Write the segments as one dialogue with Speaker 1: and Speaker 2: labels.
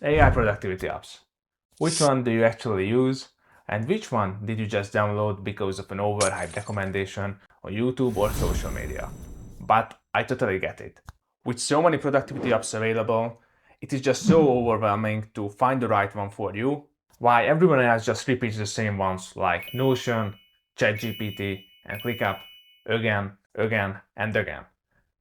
Speaker 1: AI productivity apps. Which one do you actually use? And which one did you just download because of an overhyped recommendation on YouTube or social media? But I totally get it. With so many productivity apps available, it is just so overwhelming to find the right one for you. Why everyone else just repeats the same ones like Notion, ChatGPT, and ClickUp again, and again.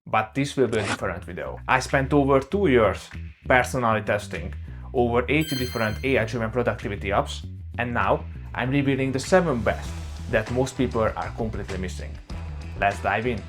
Speaker 1: But this will be a different video. I spent over 2 years personally testing over 80 different AI-driven productivity apps, and now I'm revealing the 7 best that most people are completely missing. Let's dive in.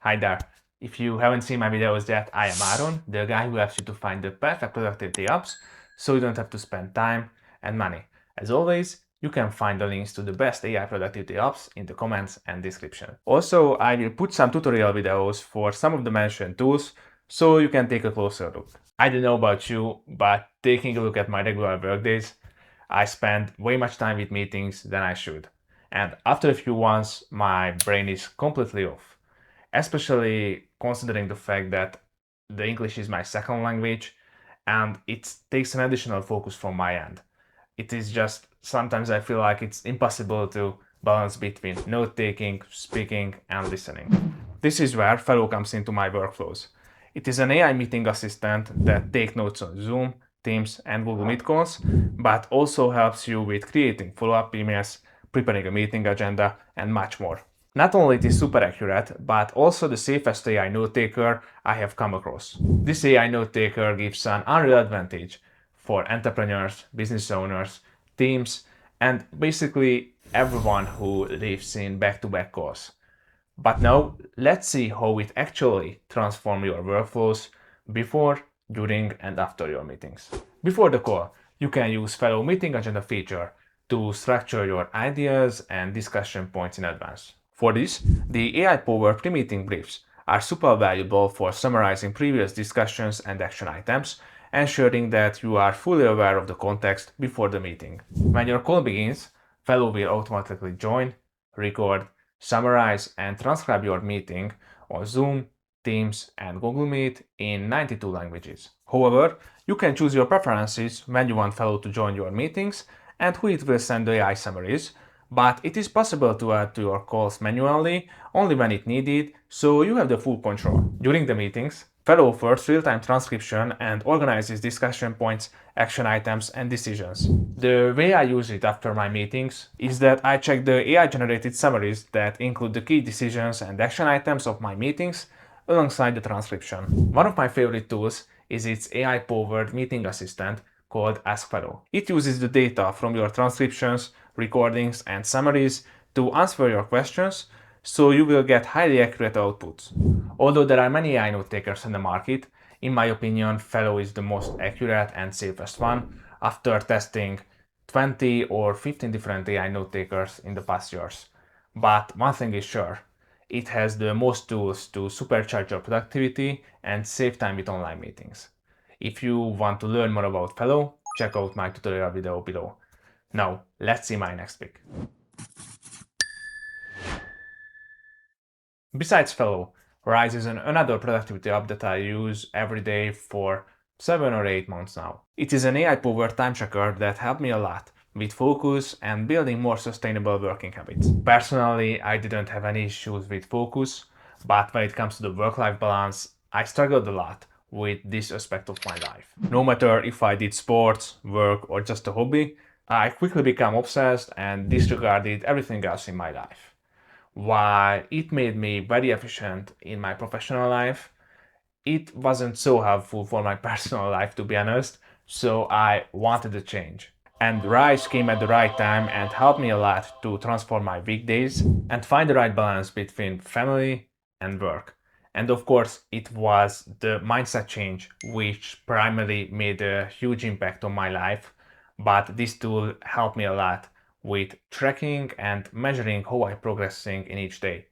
Speaker 1: Hi there. If you haven't seen my videos yet, I am Aaron, the guy who helps you to find the perfect productivity apps so you don't have to spend time and money. As always, you can find the links to the best AI productivity apps in the comments and description. Also, I will put some tutorial videos for some of the mentioned tools so you can take a closer look. I don't know about you, but taking a look at my regular workdays, I spend way much time with meetings than I should. And after a few ones, my brain is completely off, especially considering the fact that the English is my second language and it takes an additional focus from my end. It is just sometimes I feel like it's impossible to balance between note taking, speaking, and listening. This is where Fellow comes into my workflows. It is an AI meeting assistant that takes notes on Zoom, Teams, and Google Meet calls, but also helps you with creating follow-up emails, preparing a meeting agenda, and much more. Not only it is super accurate, but also the safest AI note taker I have come across. This AI note taker gives an unreal advantage for entrepreneurs, business owners, teams, and basically everyone who lives in back-to-back calls. But now let's see how it actually transforms your workflows before, during, and after your meetings. Before the call, you can use Fellow Meeting Agenda feature to structure your ideas and discussion points in advance. For this, the AI-powered pre-meeting briefs are super valuable for summarizing previous discussions and action items, ensuring that you are fully aware of the context before the meeting. When your call begins, Fellow will automatically join, record, summarize, and transcribe your meeting on Zoom, Teams, and Google Meet in 92 languages. However, you can choose your preferences when you want Fellow to join your meetings and who it will send the AI summaries, but it is possible to add to your calls manually only when it needed, so you have the full control. During the meetings, Fellow offers real-time transcription and organizes discussion points, action items, and decisions. The way I use it after my meetings is that I check the AI-generated summaries that include the key decisions and action items of my meetings alongside the transcription. One of my favorite tools is its AI-powered meeting assistant called Ask Fellow. It uses the data from your transcriptions, recordings, and summaries to answer your questions, so you will get highly accurate outputs. Although there are many AI note takers in the market, in my opinion, Fellow is the most accurate and safest one after testing 20 or 15 different AI note takers in the past years. But one thing is sure, it has the most tools to supercharge your productivity and save time with online meetings. If you want to learn more about Fellow, check out my tutorial video below. Now, let's see my next pick. Besides Fellow, Rise is another productivity app that I use every day for 7 or 8 months now. It is an AI-powered time tracker that helped me a lot with focus and building more sustainable working habits. Personally, I didn't have any issues with focus, but when it comes to the work-life balance, I struggled a lot with this aspect of my life. No matter if I did sports, work, or just a hobby, I quickly became obsessed and disregarded everything else in my life. While it made me very efficient in my professional life, it wasn't so helpful for my personal life, to be honest, so I wanted a change. And Rise came at the right time and helped me a lot to transform my weekdays and find the right balance between family and work. And of course, it was the mindset change which primarily made a huge impact on my life, but this tool helped me a lot with tracking and measuring how I'm progressing in each day.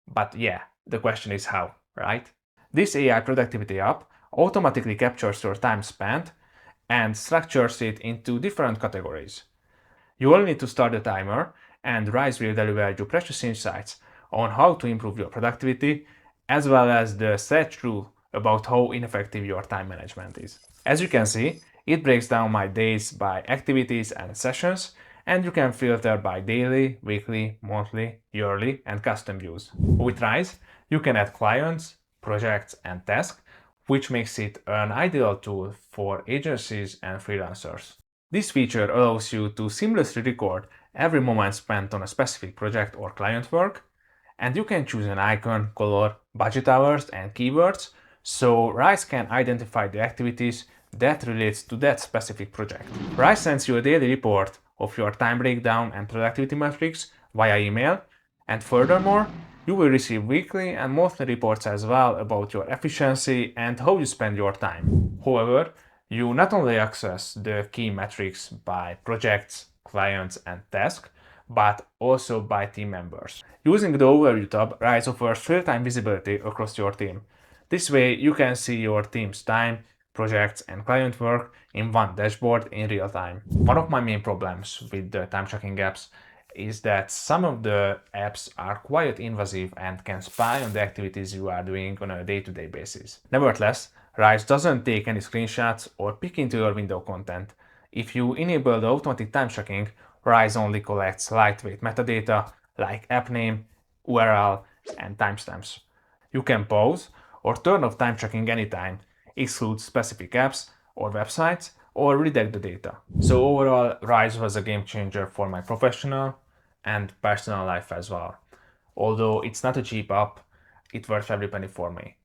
Speaker 1: But yeah, the question is how, right? This AI productivity app automatically captures your time spent and structures it into different categories. You only need to start the timer, and Rise will deliver you precious insights on how to improve your productivity, as well as the set through about how ineffective your time management is. As you can see, it breaks down my days by activities and sessions, and you can filter by daily, weekly, monthly, yearly, and custom views. With Rise, you can add clients, projects, and tasks, which makes it an ideal tool for agencies and freelancers. This feature allows you to seamlessly record every moment spent on a specific project or client work, and you can choose an icon, color, budget hours, and keywords, so Rise can identify the activities that relates to that specific project. Rise sends you a daily report of your time breakdown and productivity metrics via email, and furthermore, you will receive weekly and monthly reports as well about your efficiency and how you spend your time. However, you not only access the key metrics by projects, clients, and tasks, but also by team members. Using the Overview tab, Rise offers real-time visibility across your team. This way, you can see your team's time, projects, and client work in one dashboard in real time. One of my main problems with the time tracking apps is that some of the apps are quite invasive and can spy on the activities you are doing on a day-to-day basis. Nevertheless, Rise doesn't take any screenshots or peek into your window content. If you enable the automatic time tracking, Rise only collects lightweight metadata like app name, URL, and timestamps. You can pause or turn off time tracking anytime, exclude specific apps or websites, or redact the data. So overall, Rise was a game changer for my professional and personal life as well. Although it's not a cheap app, it worth every penny for me.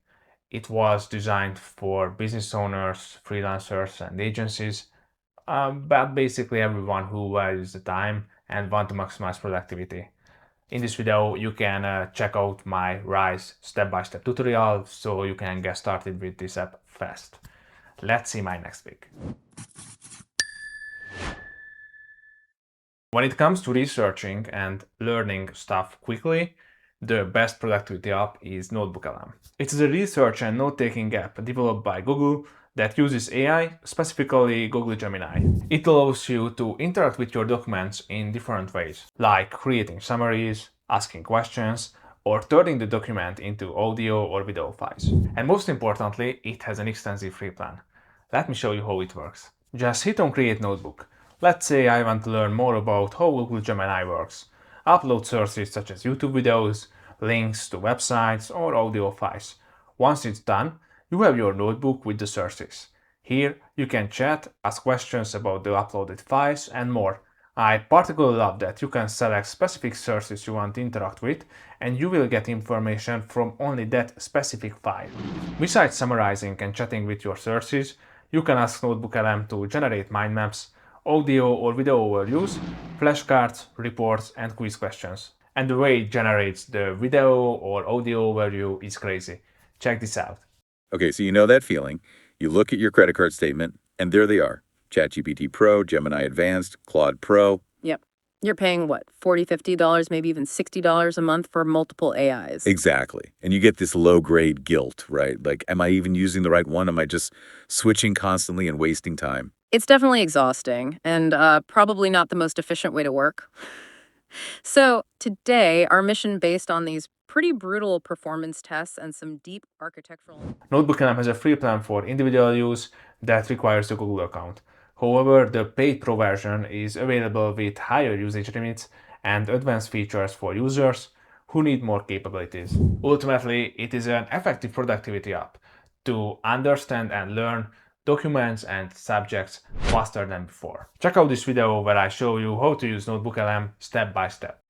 Speaker 1: It was designed for business owners, freelancers, and agencies, but basically everyone who values the time and want to maximize productivity. In this video, you can check out my Rise step-by-step tutorial so you can get started with this app fast. Let's see my next week. When it comes to researching and learning stuff quickly, the best productivity app is NotebookLM. It is a research and note-taking app developed by Google that uses AI, specifically Google Gemini. It allows you to interact with your documents in different ways, like creating summaries, asking questions, or turning the document into audio or video files. And most importantly, it has an extensive free plan. Let me show you how it works. Just hit on Create Notebook. Let's say I want to learn more about how Google Gemini works. Upload sources such as YouTube videos, links to websites, or audio files. Once it's done, you have your notebook with the sources. Here, you can chat, ask questions about the uploaded files, and more. I particularly love that you can select specific sources you want to interact with, and you will get information from only that specific file. Besides summarizing and chatting with your sources, you can ask NotebookLM to generate mind maps, audio or video overviews, flashcards, reports, and quiz questions. And the way it generates the video or audio overview is crazy. Check this out.
Speaker 2: Okay, so you know that feeling. You look at your credit card statement, and there they are. ChatGPT Pro, Gemini Advanced, Claude Pro.
Speaker 3: Yep. You're paying what, $40, $50, maybe even $60 a month for multiple AIs.
Speaker 2: Exactly. And you get this low-grade guilt, right? Like, am I even using the right one? Am I just switching constantly and wasting time?
Speaker 3: It's definitely exhausting and probably not the most efficient way to work. So today, our mission based on these pretty brutal performance tests and some deep architectural...
Speaker 1: NotebookLM has a free plan for individual use that requires a Google account. However, the paid Pro version is available with higher usage limits and advanced features for users who need more capabilities. Ultimately, it is an effective productivity app to understand and learn documents and subjects faster than before. Check out this video where I show you how to use NotebookLM step by step.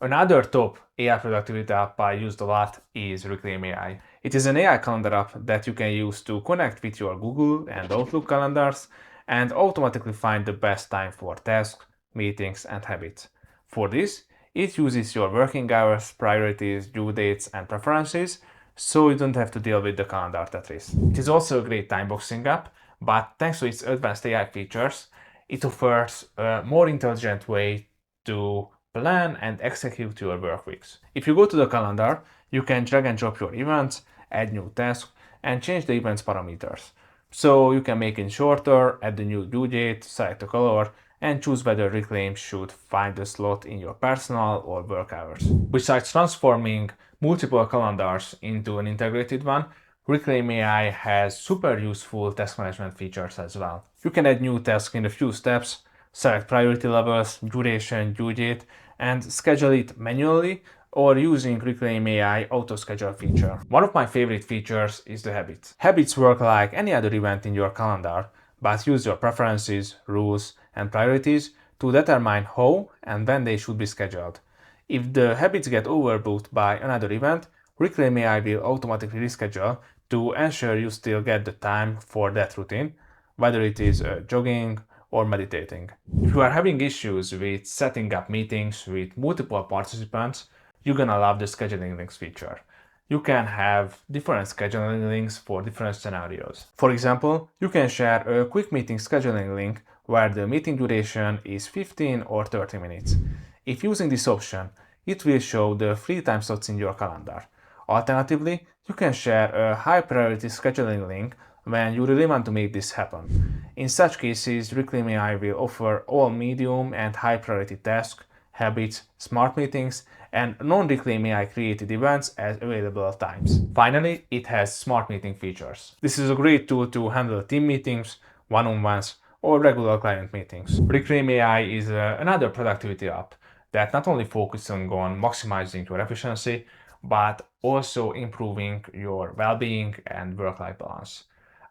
Speaker 1: Another top AI productivity app I used a lot is Reclaim AI. It is an AI calendar app that you can use to connect with your Google and Outlook calendars and automatically find the best time for tasks, meetings, and habits. For this, it uses your working hours, priorities, due dates, and preferences, so you don't have to deal with the calendar Tetris. It is also a great time boxing app, but thanks to its advanced AI features, it offers a more intelligent way to plan and execute your work weeks. If you go to the calendar, you can drag and drop your events, add new tasks, and change the events parameters. So you can make it shorter, add the new due date, select a color, and choose whether Reclaim should find a slot in your personal or work hours. Besides transforming multiple calendars into an integrated one, Reclaim AI has super useful task management features as well. You can add new tasks in a few steps, select priority levels, duration, due date, and schedule it manually or using Reclaim AI auto schedule feature. One of my favorite features is the habits. Habits work like any other event in your calendar, but use your preferences, rules, and priorities to determine how and when they should be scheduled. If the habits get overbooked by another event, Reclaim AI will automatically reschedule to ensure you still get the time for that routine, whether it is jogging or meditating. If you are having issues with setting up meetings with multiple participants, you're gonna love the scheduling links feature. You can have different scheduling links for different scenarios. For example, you can share a quick meeting scheduling link where the meeting duration is 15 or 30 minutes. If using this option, it will show the free time slots in your calendar. Alternatively, you can share a high priority scheduling link when you really want to make this happen. In such cases, Reclaim AI will offer all medium and high priority tasks, habits, smart meetings, and non-Reclaim AI created events as available times. Finally, it has smart meeting features. This is a great tool to handle team meetings, one-on-ones, or regular client meetings. Reclaim AI is another productivity app that not only focusing on maximizing your efficiency, but also improving your well-being and work-life balance.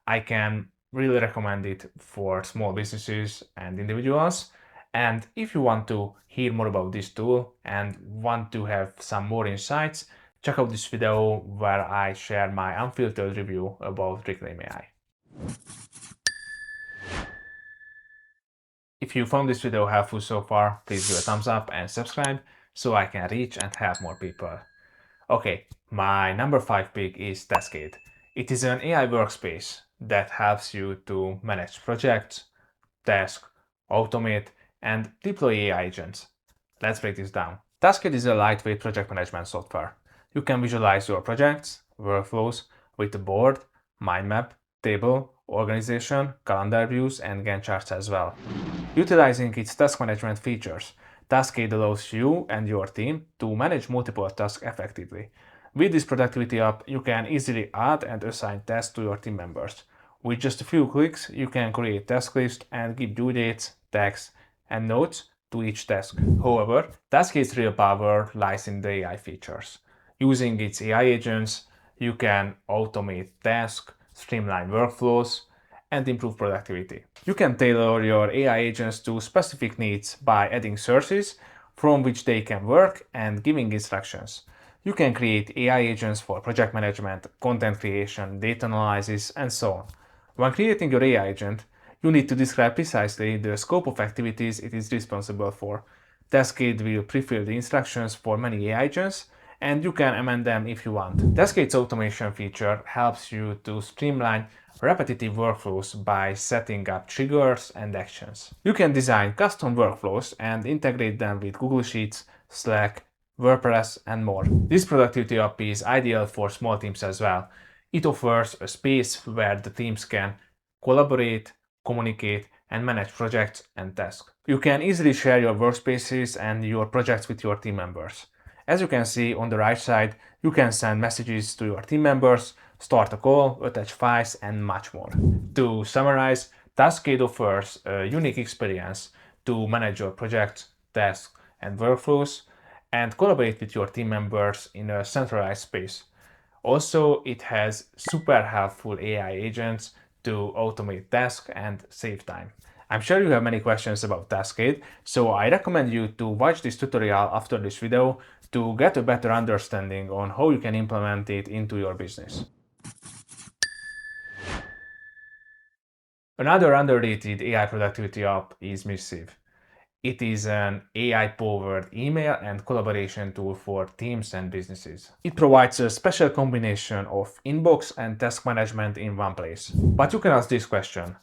Speaker 1: I can really recommend it for small businesses and individuals. And if you want to hear more about this tool and want to have some more insights, check out this video where I share my unfiltered review about Reclaim AI. If you found this video helpful so far, please give a thumbs up and subscribe so I can reach and help more people. Okay, my number 5 pick is Taskade. It is an AI workspace that helps you to manage projects, tasks, automate, and deploy AI agents. Let's break this down. Taskade is a lightweight project management software. You can visualize your projects, workflows with a board, mind map, table, organization, calendar views, and Gantt charts as well. Utilizing its task management features, Taskade allows you and your team to manage multiple tasks effectively. With this productivity app, you can easily add and assign tasks to your team members. With just a few clicks, you can create task lists and give due dates, tags, and notes to each task. However, Taskade's real power lies in the AI features. Using its AI agents, you can automate tasks, streamline workflows, and improve productivity. You can tailor your AI agents to specific needs by adding sources from which they can work and giving instructions. You can create AI agents for project management, content creation, data analysis, and so on. When creating your AI agent, you need to describe precisely the scope of activities it is responsible for. Taskade will prefill the instructions for many AI agents, and you can amend them if you want. Taskade's automation feature helps you to streamline repetitive workflows by setting up triggers and actions. You can design custom workflows and integrate them with Google Sheets, Slack, WordPress, and more. This productivity app is ideal for small teams as well. It offers a space where the teams can collaborate, communicate, and manage projects and tasks. You can easily share your workspaces and your projects with your team members. As you can see on the right side, you can send messages to your team members, start a call, attach files, and much more. To summarize, Taskade offers a unique experience to manage your projects, tasks, and workflows, and collaborate with your team members in a centralized space. Also, it has super helpful AI agents to automate tasks and save time. I'm sure you have many questions about Taskade, so I recommend you to watch this tutorial after this video to get a better understanding on how you can implement it into your business. Another underrated AI productivity app is Missive. It is an AI-powered email and collaboration tool for teams and businesses. It provides a special combination of inbox and task management in one place. But you can ask this question: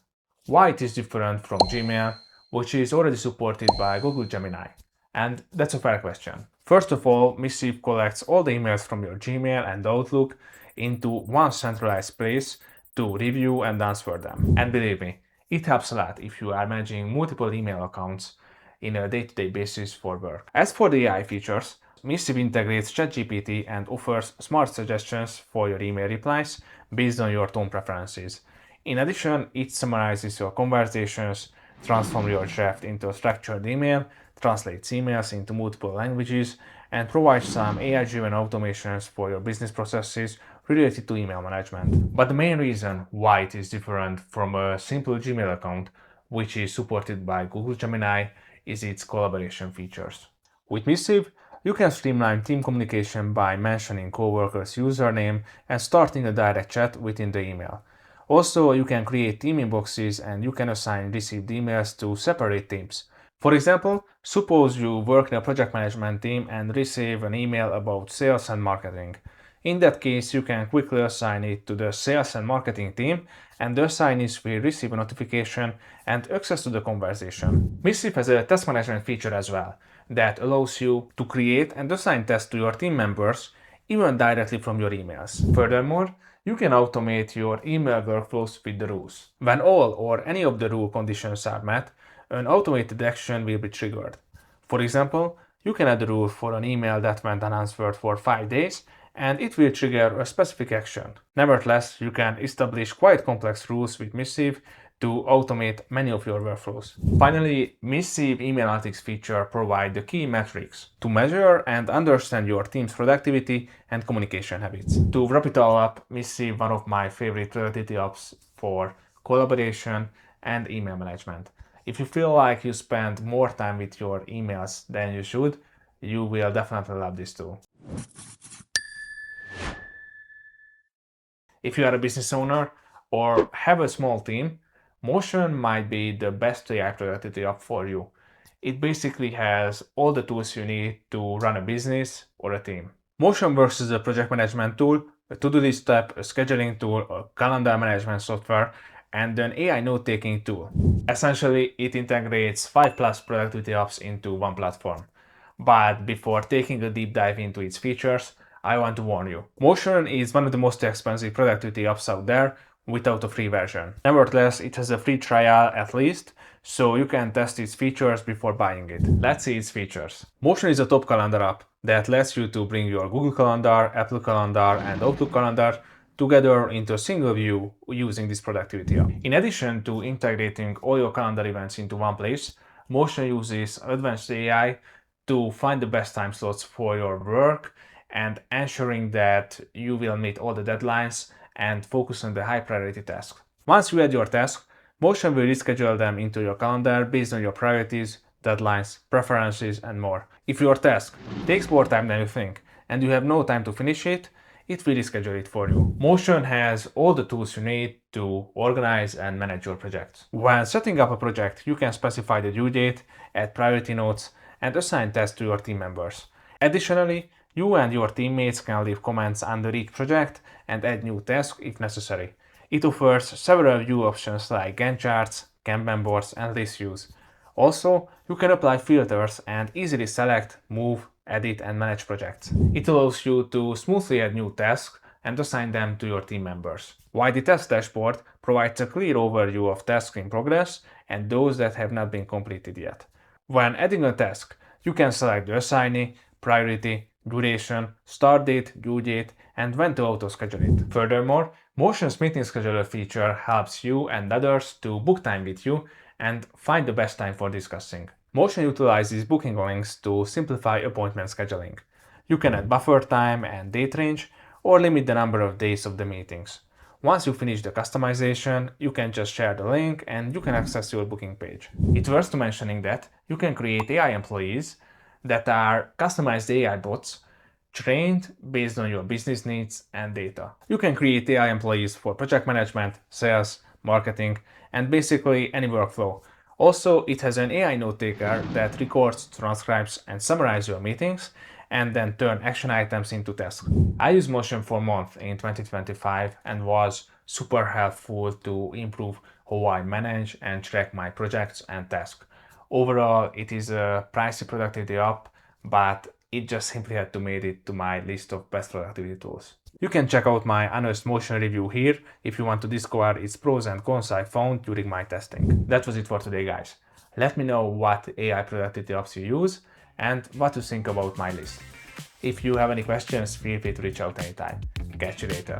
Speaker 1: why it is different from Gmail, which is already supported by Google Gemini? And that's a fair question. First of all, Missive collects all the emails from your Gmail and Outlook into one centralized place to review and answer them. And believe me, it helps a lot if you are managing multiple email accounts in a day-to-day basis for work. As for the AI features, Missive integrates ChatGPT and offers smart suggestions for your email replies based on your tone preferences. In addition, it summarizes your conversations, transforms your draft into a structured email, translates emails into multiple languages, and provides some AI-driven automations for your business processes related to email management. But the main reason why it is different from a simple Gmail account, which is supported by Google Gemini, is its collaboration features. With Missive, you can streamline team communication by mentioning coworkers' username and starting a direct chat within the email. Also, you can create team inboxes and you can assign received emails to separate teams. For example, suppose you work in a project management team and receive an email about sales and marketing. In that case, you can quickly assign it to the sales and marketing team, and the assignees will receive a notification and access to the conversation. Missive has a task management feature as well that allows you to create and assign tasks to your team members even directly from your emails. Furthermore, you can automate your email workflows with the rules. When all or any of the rule conditions are met, an automated action will be triggered. For example, you can add a rule for an email that went unanswered for 5 days and it will trigger a specific action. Nevertheless, you can establish quite complex rules with Missive to automate many of your workflows. Finally, Missive Email Analytics feature provides the key metrics to measure and understand your team's productivity and communication habits. To wrap it all up, Missive one of my favorite productivity apps for collaboration and email management. If you feel like you spend more time with your emails than you should, you will definitely love this tool. If you are a business owner or have a small team, Motion might be the best AI productivity app for you. It basically has all the tools you need to run a business or a team. Motion works as a project management tool, a to-do list app, a scheduling tool, a calendar management software, and an AI note-taking tool. Essentially, it integrates 5 plus productivity apps into one platform. But before taking a deep dive into its features, I want to warn you. Motion is one of the most expensive productivity apps out there without a free version. Nevertheless, it has a free trial at least, so you can test its features before buying it. Let's see its features. Motion is a top calendar app that lets you to bring your Google Calendar, Apple Calendar, and Outlook Calendar together into a single view using this productivity app. In addition to integrating all your calendar events into one place, Motion uses advanced AI to find the best time slots for your work and ensuring that you will meet all the deadlines and focus on the high priority tasks. Once you add your task, Motion will reschedule them into your calendar based on your priorities, deadlines, preferences, and more. If your task takes more time than you think and you have no time to finish it, it will reschedule it for you. Motion has all the tools you need to organize and manage your projects. When setting up a project, you can specify the due date, add priority notes, and assign tasks to your team members. Additionally, you and your teammates can leave comments under each project and add new tasks if necessary. It offers several view options like Gantt charts, Kanban boards, and list views. Also, you can apply filters and easily select, move, edit, and manage projects. It allows you to smoothly add new tasks and assign them to your team members. While the task dashboard provides a clear overview of tasks in progress and those that have not been completed yet. When adding a task, you can select the assignee, priority, duration, start date, due date, and when to auto-schedule it. Furthermore, Motion's meeting scheduler feature helps you and others to book time with you and find the best time for discussing. Motion utilizes booking links to simplify appointment scheduling. You can add buffer time and date range or limit the number of days of the meetings. Once you finish the customization, you can just share the link and you can access your booking page. It's worth mentioning that you can create AI employees that are customized AI bots trained based on your business needs and data. You can create AI employees for project management, sales, marketing, and basically any workflow. Also, it has an AI note taker that records, transcribes, and summarizes your meetings and then turn action items into tasks. I used Motion for a month in 2025 and was super helpful to improve how I manage and track my projects and tasks. Overall, it is a pricey productivity app, but it just simply had to make it to my list of best productivity tools. You can check out my honest Motion review here if you want to discover its pros and cons I found during my testing. That was it for today, guys. Let me know what AI productivity apps you use and what you think about my list. If you have any questions, feel free to reach out anytime. Catch you later.